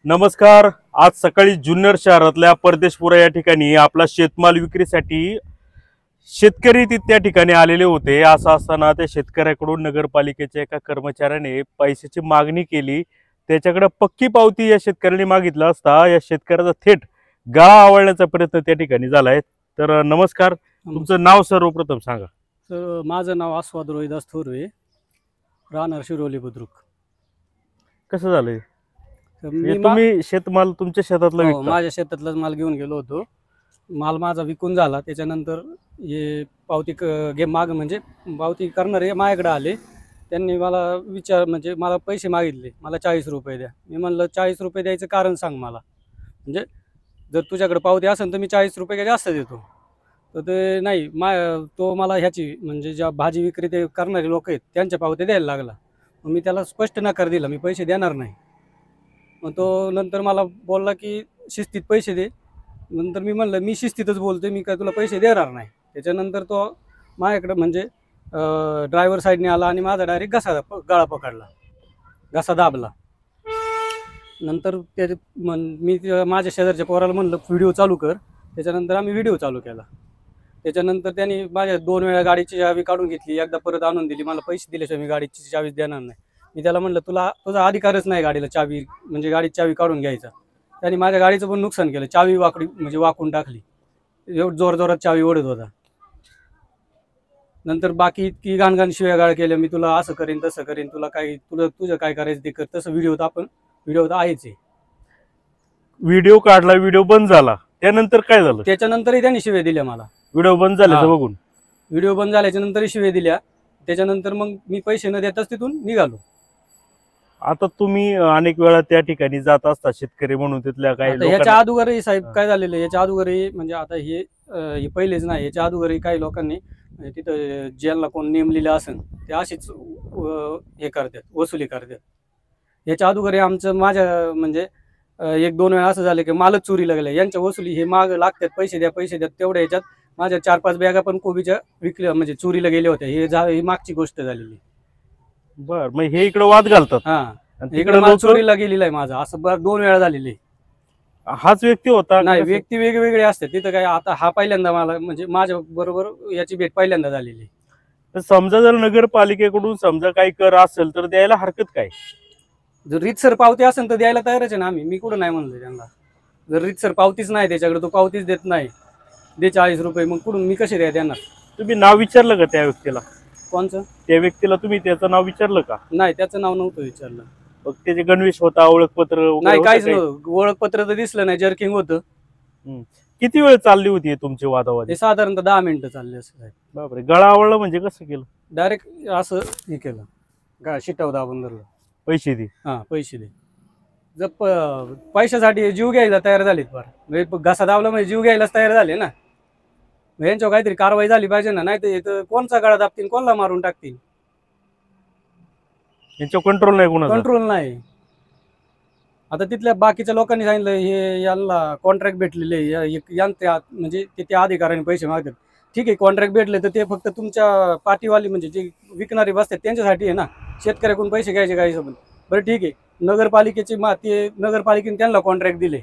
नमस्कार। आज सकाळी जुन्नर शहरातल्या परदेशपुरा या ठिकाणी आपला शेतमाल विक्रीसाठी शेतकरी त्या ठिकाणी आलेले होते। असं असताना त्या शेतकऱ्याकडून नगरपालिकेच्या एका कर्मचाऱ्याने पैशाची मागणी केली। त्याच्याकडे पक्की पावती या शेतकऱ्याने मागितला असता या शेतकऱ्याचा थेट गळा आवळण्याचा प्रयत्न त्या ठिकाणी झालाय। तर नमस्कार, तुमचं नाव सर्वप्रथम सांगा। तर माझं नाव आस्वाद रोहिदास थोरवे, राहणार शिरोली बुद्रुक। कसं झालंय? तर तुम्ही शेतमाल तुमच्या शेतातला विकता? माझ्या शेतातलाच माल घेऊन गेलो होतो। माल माझा विकून झाला, त्याच्यानंतर हे पावती म्हणजे पावती करणारे माझ्याकडे आले। त्यांनी मला म्हणजे मला पैसे मागितले, मला 40 रुपये द्या। मी म्हणलं 40 रुपये द्यायचं कारण सांग मला, म्हणजे जर तुझ्याकडे पावती असेल तर मी 40 रुपये जास्त देतो। तर ते नाही, तो मला ह्याची म्हणजे ज्या भाजी विक्रेते करणारे लोक आहेत त्यांच्या पावत्या द्यायला लागला। मग मी त्याला स्पष्ट नकार दिला, मी पैसे देणार नाही। मग तो नंतर मला बोलला की शिस्तीत पैसे दे। नंतर मी म्हणलं मी शिस्तीतच बोलतोय, मी काय तुला पैसे देणार नाही। त्याच्यानंतर तो माझ्याकडे म्हणजे ड्रायव्हर साईडने आला आणि माझा डायरेक्ट गळा पकडला, घसा दाबला। नंतर मी माझ्या शेजारच्या पोराला म्हणलं व्हिडिओ चालू कर। त्याच्यानंतर आम्ही व्हिडिओ चालू केला। त्याच्यानंतर त्यांनी माझ्या 2 वेळा गाडीची चावी काढून घेतली, एकदा परत आणून दिली। मला पैसे दिल्याशिवाय मी गाडीची चावी देणार नाही। मी त्याला म्हणलं तुझा अधिकारच नाही गाडीला चावी म्हणजे गाडीची चावी काढून घ्यायचा। त्यांनी माझ्या गाडीचं पण नुकसान केलं, चावी म्हणजे वाकून टाकली, एवढं जोरात चावी ओढत होता। नंतर बाकी इतकी घाणघाण शिव्यागाळ केल्या, मी तुला असं करेन तसं करेन, तुझं काय करायचं ते कर। तसं व्हिडिओ तर आहेच आहे। व्हिडिओ काढला, व्हिडिओ बंद झाला, त्यानंतर काय झालं? त्याच्यानंतरही त्यांनी शिव्या दिल्या मला। व्हिडिओ बंद झाल्याचं बघून? व्हिडिओ बंद झाल्याच्या नंतर शिव्या दिल्या। त्याच्यानंतर मग मी पैसे न देताच तिथून निघालो। आता तुम्ही अनेक वेळा त्या ठिकाणी जात असता शेतकरी म्हणून, तिथल्या काही याच्या लोकांना अगोदरही साहेब काय झालेलं, याच्या अगोदरही म्हणजे आता हे पहिलेच नाही, याच्या अगोदरही काही लोकांनी तिथं ज्यांना कोण नेमलेलं असेल ते अशीच हे करतात, वसुली करतात। याच्या अगोदरही माझ्या म्हणजे 1-2 वेळा असं झालं की मालच चोरीला गेले, यांच्या वसुली हे माग लागतात, पैसे द्या। तेवढ्या याच्यात माझ्या 4-5 बॅगा पण कोबीच्या विकल्या, म्हणजे चोरीला गेल्या होत्या। ही मागची गोष्ट झालेली। बर, मग हे इकडे वाद घालतात? हा, इकडे माल चोरीला गेलेला आहे माझा, असं 2 वेळा झालेली। हाच व्यक्ती होता? नाही, व्यक्ती वेगवेगळे असतात तिथं। काय आता हा पहिल्यांदा मला म्हणजे माझ्या बरोबर याची भेट पहिल्यांदा झालेली। तर समजा जर नगरपालिकेकडून समजा काही कर असेल तर द्यायला हरकत काय? जर रीतसर पावती असेल तर द्यायला तयारच आहे ना आम्ही, मी कुठं नाही म्हणलं त्यांना। जर रीतसर पावतीच नाही त्याच्याकडे, तो पावतीच देत नाही, दे 40 रुपये, मग कुठून मी कसे द्या देणार? तुम्ही नाव विचारलं का त्या व्यक्तीला? कोणचं? त्या व्यक्तीला तुम्ही त्याचं नाव विचारलं का? नाही, त्याचं नाव नव्हतं विचारलं। मग त्याचे गणवेश होता, ओळखपत्र नाही, काहीच नव्हतं। ओळखपत्र तर दिसलं नाही, जर्किंग होतं। किती वेळ चालली होती तुमची वादावाद? हे साधारणतः 10 मिनिटं चालले असं। बापरे, गळा आवळला म्हणजे कसं केलं? डायरेक्ट असं हे केलं, शिटाव दाबून धरलं। पैसे दे? हा, पैसे दे। जर पैशासाठी जीव घ्यायला तयार झालेत, म्हणजे घसा दाबला म्हणजे जीव घ्यायलाच तयार झाले ना। यांच्यावर काहीतरी कारवाई झाली पाहिजे ना, नाही तर कोणचा गळा दाबतील, कोणाला मारून टाकतील। यांच्यावर कंट्रोल नाही, कोणाचा कंट्रोल नाही। आता तिथल्या बाकीच्या लोकांनी सांगितलं हे यांना कॉन्ट्रॅक्ट भेटलेले, म्हणजे ते अधिकाऱ्याने पैसे मागतात। ठीक आहे, कॉन्ट्रॅक्ट भेटले तर ते फक्त तुमच्या पार्टीवाली म्हणजे जे विकणारे बसतात त्यांच्यासाठी आहे ना, शेतकऱ्याकडून पैसे घ्यायचे काही सोबत। बरं ठीक आहे, नगरपालिकेने त्यांना कॉन्ट्रॅक्ट दिले,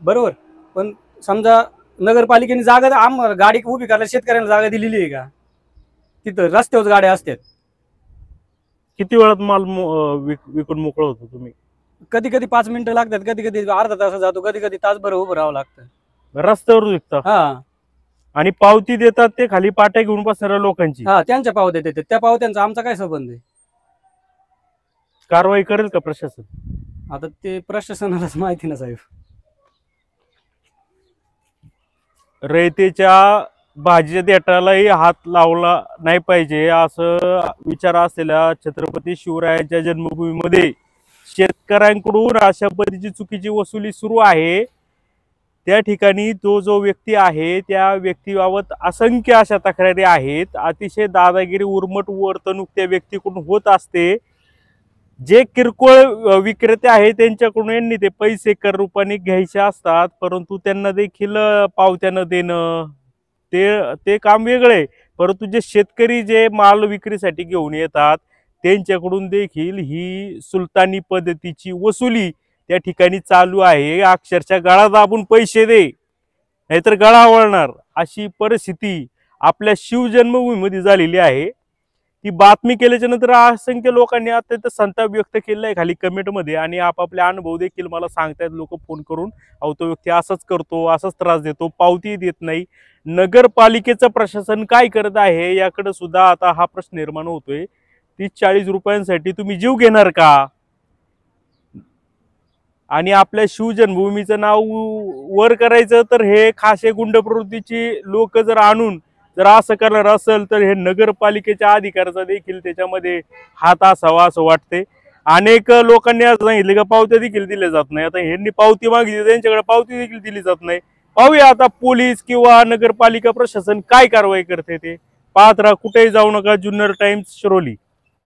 बरोबर। पण समजा नगरपालिकेने जागा गाडी उभी करायला शेतकऱ्यांना जागा दिलेली आहे का? तिथं रस्त्यावर गाड्या असतात। किती वेळात माल विकून मोकळं होतो तुम्ही? कधी 5 मिनिटं लागतात, कधी अर्धा तास जातो, कधी तासभर उभं राहावं लागतं। रस्त्यावर विकता? हा, आणि पावती देतात ते खाली पाट्या घेऊन बसणाऱ्या लोकांची? हा, त्यांच्या पावत्या देतात। त्या पावत्यांचा आमचा काय संबंध आहे? कारवाई करेल का प्रशासन? आता ते प्रशासनालाच माहिती ना साहेब। रयतेच्या भाजीच्या देठालाही हात लावला नाही पाहिजे असं विचार असलेल्या छत्रपती शिवरायांच्या जन्मभूमीमध्ये शेतकऱ्यांकडून अशा पद्धतीची चुकीची वसुली सुरू आहे। त्या ठिकाणी जो व्यक्ती आहे त्या व्यक्तीबाबत असंख्य अशा तक्रारी आहेत। अतिशय दादागिरी उर्मट वर्तणूक त्या व्यक्तीकडून होत असते। जे किरकोळ विक्रेते आहेत त्यांच्याकडून यांनी ते पैसे कर रूपाने घ्यायचे असतात, परंतु त्यांना देखील पावत्या न देणं ते काम वेगळे। परंतु जे शेतकरी जे माल विक्रीसाठी घेऊन येतात त्यांच्याकडून देखील ही सुलतानी पद्धतीची वसुली त्या ठिकाणी चालू आहे. अक्षरशः गळा दाबून पैसे दे नाहीतर गळा वळणार अशी परिस्थिती आपल्या शिवजन्मभूमीमध्ये झालेली आहे. ती बातमी केल्याच्या नंतर असंख्य लोकांनी अत्यंत संताप व्यक्त केलेला आहे खाली कमेंटमध्ये आणि आपापले अनुभव देखील मला सांगतायत लोक फोन करून. अहो तो व्यक्ती असंच करतो, असंच त्रास देतो, पावती देत नाही. नगरपालिकेचं प्रशासन काय करत आहे याकडे सुद्धा आता हा प्रश्न निर्माण होतोय. 30-40 रुपयांसाठी तुम्ही जीव घेणार का? आणि आपल्या शिवजन्मभूमीचं नाव वर करायचं तर हे खासे गुंड प्रवृत्तीची लोक जर आणून जर असं करणार असेल तर हे नगरपालिकेच्या अधिकाराचा देखील त्याच्यामध्ये हात असावा असं वाटते. अनेक लोकांनी असं सांगितले का पावत्या देखील दिल्या जात नाही. आता ह्यांनी पावती मागितली त्यांच्याकडे पावती देखील दिली जात नाही. पाहूया आता पोलीस किंवा नगरपालिका प्रशासन काय कारवाई करते ते. पाहत राहा, कुठेही जाऊ नका. जुन्नर टाइम्स, शिरोली.